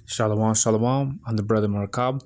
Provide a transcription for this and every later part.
Shalom, shalom. I'm the brother Markab.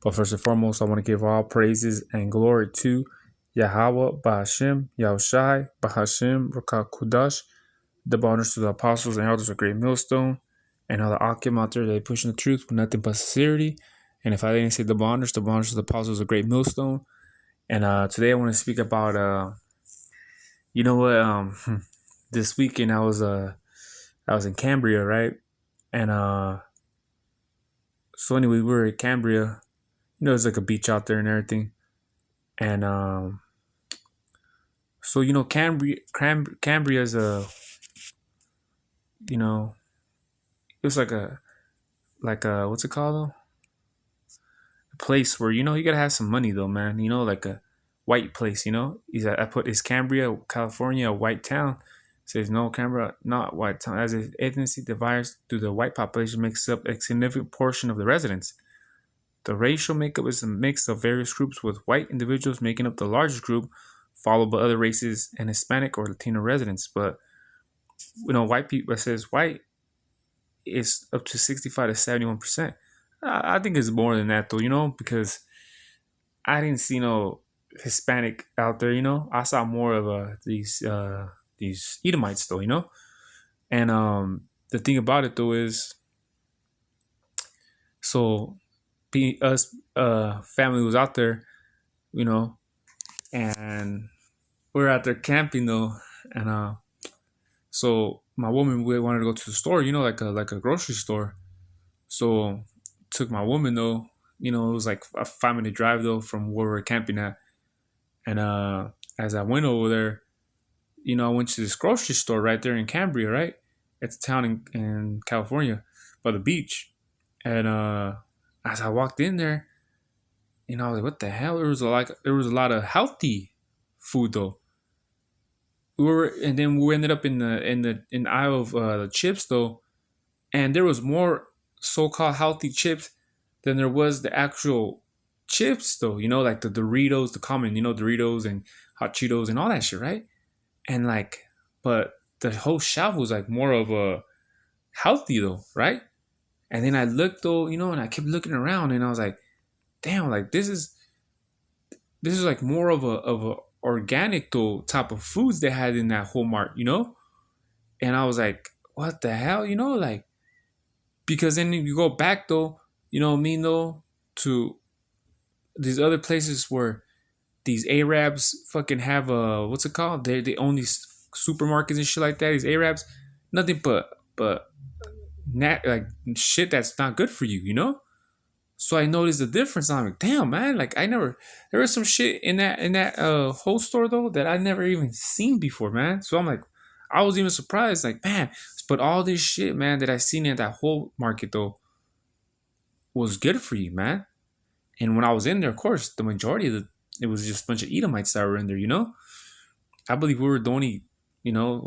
But first and foremost, I want to give all praises and glory to Yahweh, Bahashim, Yahushai, Bahashim, Rakah Kudash, the honors to the apostles and elders of Great Millstone, and all the Akim out there that are pushing the truth with nothing but sincerity. And if I didn't say the honors to the apostles of Great Millstone. And today I want to speak about, you know what, this weekend I was in Cambria, right? And so anyway, we were at Cambria. There's like a beach out there and everything. And so Cambria is you know, it's like a what's it called though? A place where you gotta have some money though, man. Like a white place. Is Cambria, California, a white town? It says no, Cambria not white town. As its ethnicity divides through the white population makes up a significant portion of the residents. The racial makeup is a mix of various groups, with white individuals making up the largest group, followed by other races and Hispanic or Latino residents. But white people, it says white is up to 65 to 71%. I think it's more than that though, because I didn't see no Hispanic out there. I saw more of these Edomites though. And the thing about it though is, so us family was out there, and we are out there camping though, and so my woman, we wanted to go to the store, like a grocery store. So took my woman though, it was like a 5 minute drive though from where we were camping at. And as I went over there, I went to this grocery store right there in Cambria, right? It's a town in California by the beach. And as I walked in there, I was like, what the hell? There was a lot of healthy food though. And then we ended up in the aisle of the chips though, and there was more so-called healthy chips than there was the actual chips though. Like the Doritos, the common, Doritos and Hot Cheetos and all that shit, right? And but the whole shelf was like more of a healthy though, right? And then I looked though, and I kept looking around, and I was like, damn, like this is like more of a organic though type of foods they had in that whole mart, And I was like, what the hell, like, because then you go back though, what I mean though, to these other places where these Arabs fucking have what's it called? They own these supermarkets and shit like that. These Arabs, nothing but like shit that's not good for you. So I noticed the difference. I'm like, damn, man. Like there was some shit in that whole store though that I never even seen before, man. So I'm like, I was even surprised, like, man. But all this shit, man, that I seen in that whole market though was good for you, man. And when I was in there, of course, the majority of it was just a bunch of Edomites that were in there. I believe we were the only,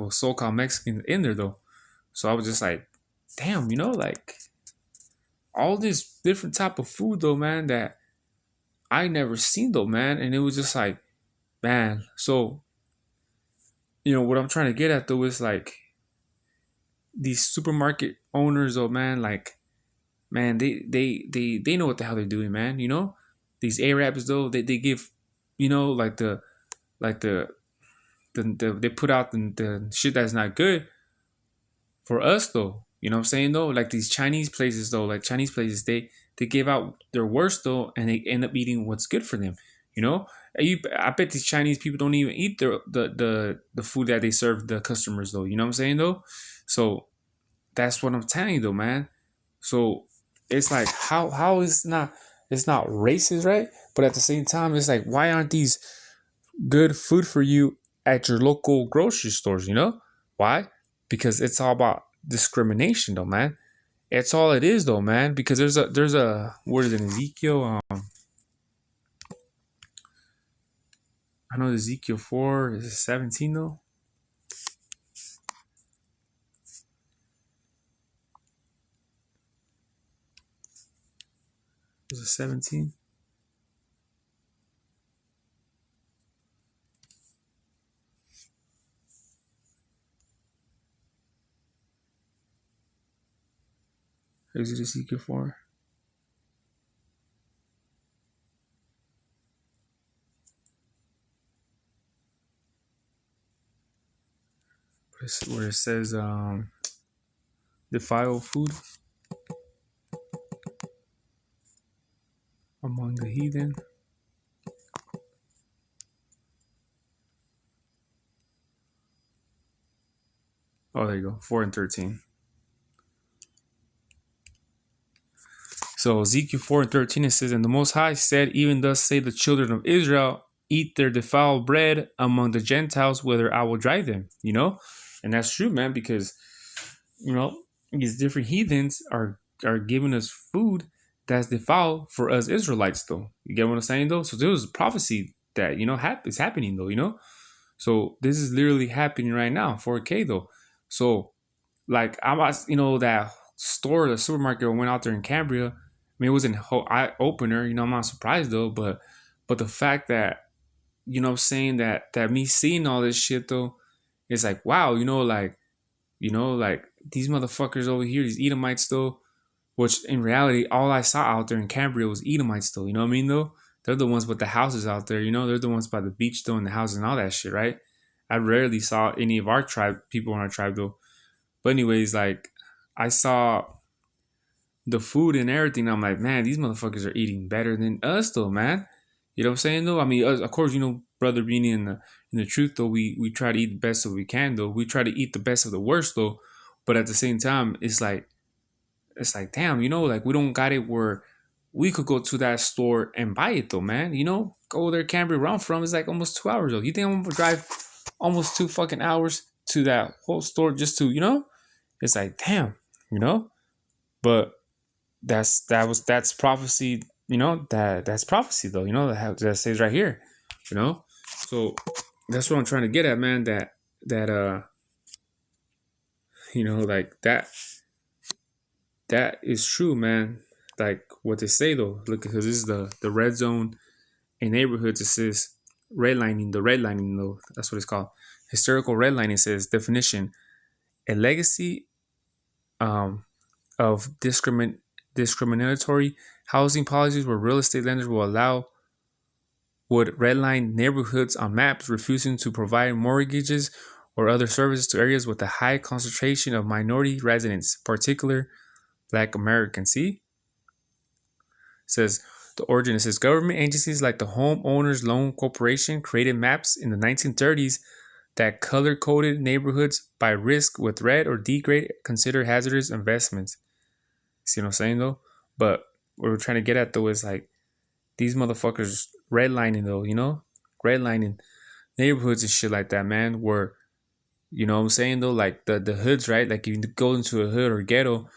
so-called Mexicans in there though. So I was just like, damn, like all this different type of food though, man, that I never seen though, man. And it was just like, man. So, what I'm trying to get at though is like these supermarket owners though, man, like, man, they know what the hell they're doing, man. These Arabs though, they give, like they put out the shit that's not good for us though. You know what I'm saying though? Like these Chinese places though, they give out their worst though, and they end up eating what's good for them. I bet these Chinese people don't even eat the food that they serve the customers though. You know what I'm saying though? So that's what I'm telling you though, man. So it's like how is it's not racist, right? But at the same time, it's like, why aren't these good food for you at your local grocery stores? Why? Because it's all about discrimination though, man. It's all it is though, man. Because there's a word in Ezekiel. I know Ezekiel 4 is 17 though. Is it 17? Is it Ezekiel 4? Where it says defile food among the heathen. Oh, there you go. 4 and 13. So Ezekiel 4 and 13, it says, and the Most High said, even thus say the children of Israel, eat their defiled bread among the Gentiles, whither I will drive them. And that's true, man, because these different heathens are giving us food that's defiled for us Israelites, though. You get what I'm saying, though? So there was a prophecy that is happening, though. So this is literally happening right now, 4K, though. So like I was, that store, the supermarket, I went out there in Cambria. I mean, it was an eye opener. I'm not surprised though, but the fact that I'm saying that me seeing all this shit though, it's like wow, like these motherfuckers over here, these Edomites though, which in reality, all I saw out there in Cambria was Edomites though. You know what I mean though? They're the ones with the houses out there. They're the ones by the beach though, and the houses and all that shit, right? I rarely saw any of our tribe people in our tribe though. But anyways, like I saw the food and everything. I'm like, man, these motherfuckers are eating better than us, though, man. You know what I'm saying, though? I mean, of course, brother Beanie, in the truth, though, we try to eat the best that we can, though. We try to eat the best of the worst, though. But at the same time, it's like, damn, like we don't got it where we could go to that store and buy it, though, man. Go there, Cambria, where I'm from, it's like almost 2 hours, though. You think I'm gonna drive almost 2 fucking hours to that whole store just to, It's like, damn, But that's prophecy, that's prophecy though, that says right here, So that's what I'm trying to get at, man. Like that is true, man. Like what they say though. Look, because this is the red zone in neighborhoods. It says redlining, the redlining though. That's what it's called. Historical redlining says definition: a legacy of discriminatory housing policies where real estate lenders would redline neighborhoods on maps, refusing to provide mortgages or other services to areas with a high concentration of minority residents, particularly Black Americans. See? It says the origin. It says government agencies like the Homeowners Loan Corporation created maps in the 1930s that color-coded neighborhoods by risk with red or D grade considered hazardous investments. See what I'm saying, though? But what we're trying to get at, though, is like these motherfuckers redlining, though, redlining neighborhoods and shit like that, man. Where, what I'm saying, though, like the hoods, right? Like if you go into a hood or ghetto,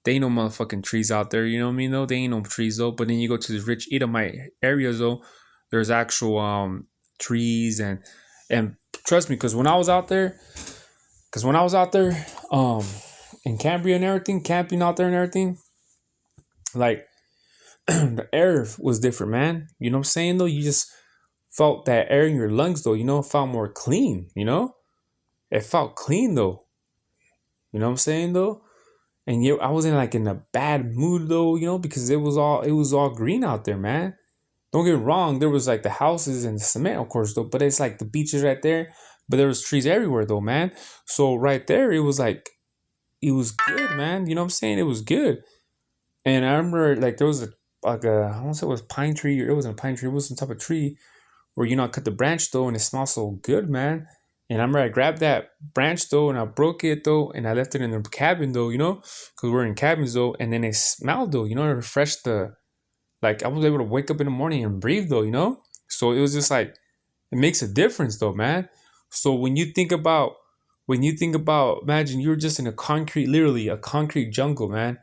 they ain't no motherfucking trees out there, you know what I mean, though? They ain't no trees, though. But then you go to the rich Edomite areas, though, there's actual trees and trust me, because when I was out there, in Cambria and everything, camping out there and everything, like the air was different, man. You know what I'm saying, though? You just felt that air in your lungs, though. It felt more clean, It felt clean, though. You know what I'm saying, though? And I wasn't like in a bad mood, though, because it was all green out there, man. Don't get me wrong, there was like the houses and the cement, of course, though, but it's like the beaches right there. But there was trees everywhere, though, man. So right there, it was like, it was good, man. You know what I'm saying? It was good. And I remember like there was I don't say it was pine tree, or it wasn't a pine tree, it was some type of tree where I cut the branch though, and it smelled so good, man. And I remember I grabbed that branch though, and I broke it though, and I left it in the cabin though, because we're in cabins though, and then it smelled though, it refreshed like I was able to wake up in the morning and breathe though, So it was just like, it makes a difference though, man. So when you think about, imagine you're just in literally a concrete jungle, man.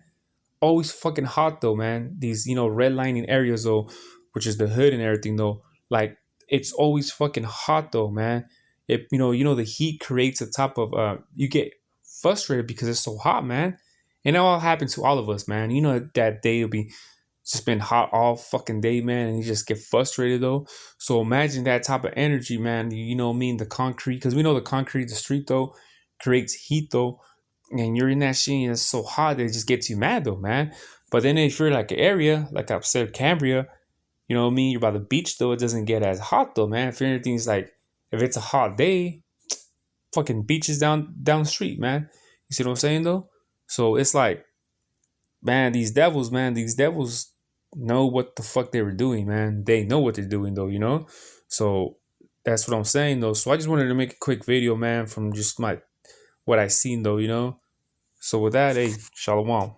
Always fucking hot though, man. These, redlining areas though, which is the hood and everything though. Like it's always fucking hot though, man. If the heat creates a type of you get frustrated because it's so hot, man. And it all happens to all of us, man. That day will be just been hot all fucking day, man, and you just get frustrated though. So imagine that type of energy, man. The concrete, because we know the concrete, the street though, creates heat though. and you're in that shit and it's so hot that it just gets you mad though, man. But then if you're like an area, like I've said, Cambria, you know what I mean? You're by the beach though, it doesn't get as hot though, man. If anything's like, if it's a hot day, fucking beaches down the street, man. You see what I'm saying though? So it's like, man, these devils know what the fuck they were doing, man. They know what they're doing though, you know? So that's what I'm saying though. So I just wanted to make a quick video, man, from just my what I seen though, you know? So with that, hey, shalom.